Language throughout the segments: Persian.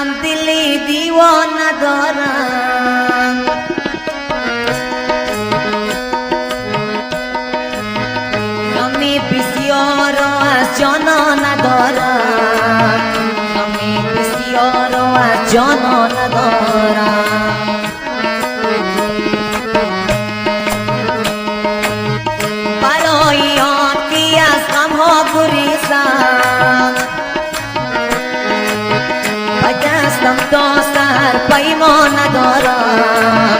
دارم دلی دیوانه دارم غمی بسیار و از جانانه دارم غمی بسیار و از جانانه دارم برای آن که از غمها گریزم و دستم تا سحر پیمان ندارم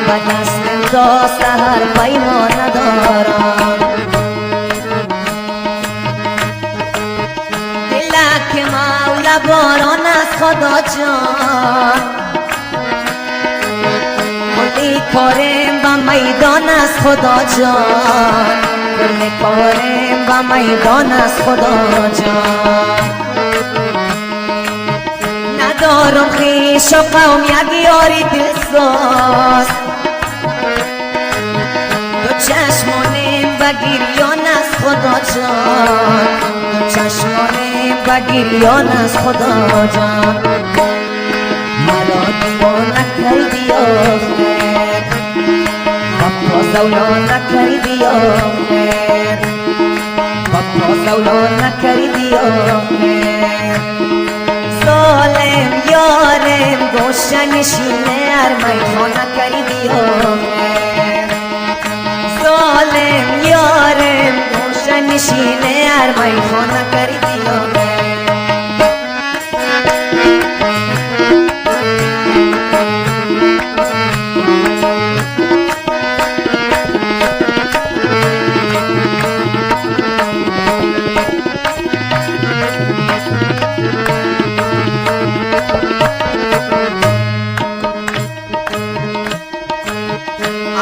و دستم تا سحر پیمان ندارم دلک مولا باران از خدا جان کلی کارم و میدان از خدا جان کلی کارم و میدان از خدا جان ندارم خویش و قوم یک یاری دلساز دو چشمانم و گریان از خدا جان دو چشمانم و گریان از خدا جان مرا دیوانه کردی آخر پاپا زولا نکردی آخر پاپا زولا نکردی آخر ظالم یارم گوشه نشینه ارمیخانه کردی آخر ظالم یارم گوشه نشینه ارمیخانه کردی آخر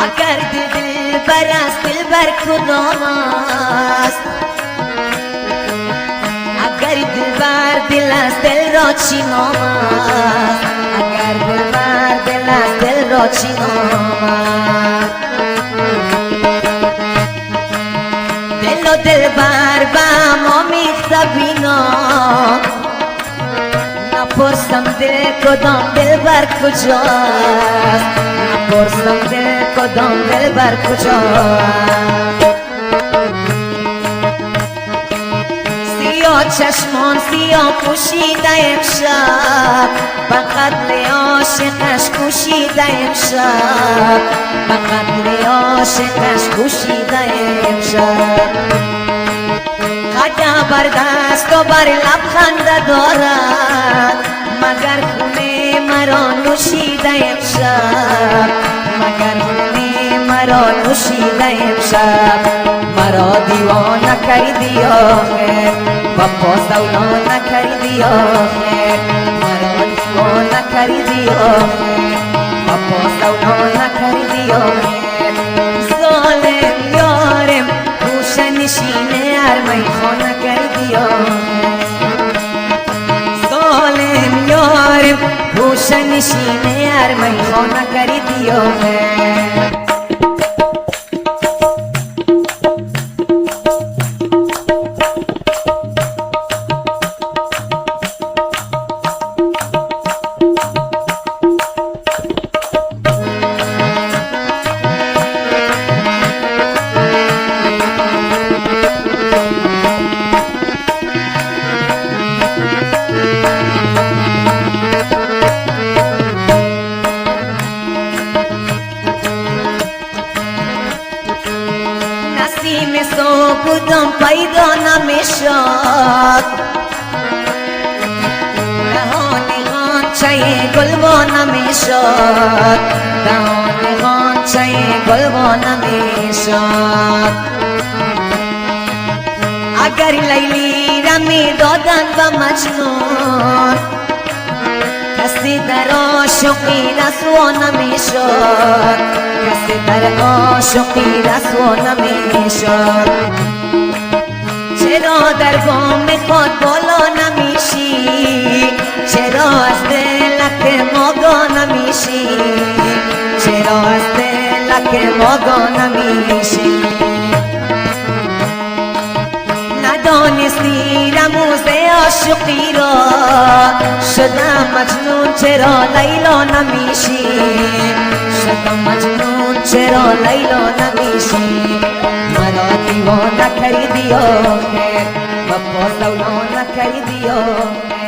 اگر دل بر از دل بر کدام است اگر دل بر دل از دل را چی نام است اگر دل بر دل از دل را چی نام است دل و دل بر با ما میخته بینا نپرسم دل کدام دل بر کجاست نپرسم دل کدام دل بر کجاست سیاه چشمان سیاه پوشیده امشب به قتل عاشقش کوشیده امشب به قتل عاشقش کوشیده امشب قدم بر دست و بر لب خنده دارد مگر خونه مرا نوشیده امشب مگر خونه مرا نوشیده امشب مرا دیوانه کردی آخر پاپا زولا نکردی آخر مرا دیوانه کردی آخر پاپا زولا نکردی آخر ظالم یارم گوشه نشینه ارمیخانه کردی آخر ظالم یارم گوشه نشینه ارمیخانه کردی آخر نسیم صبح بودم پیدا نمیشد دهان غنچه گلوا نمیشد دهان غنچه گلوا نمیشد اگر لیلی را میدادند به مجنون کسی در عاشقی رسوا نمیشد کسی در عاشقی رسوا نمیشد چرا در بام خود بالا نمیشی چرا از دلک ما گا نمیشی چرا از دلک ما گا نمیشی ندانستی رموز عاشق عاشقی را شدم مجنون چرا لیلا نمیشی شدم مجنون چرا لیلا نمیشی مرا دیوانه کردی آخر و باز دولا نکردی آخر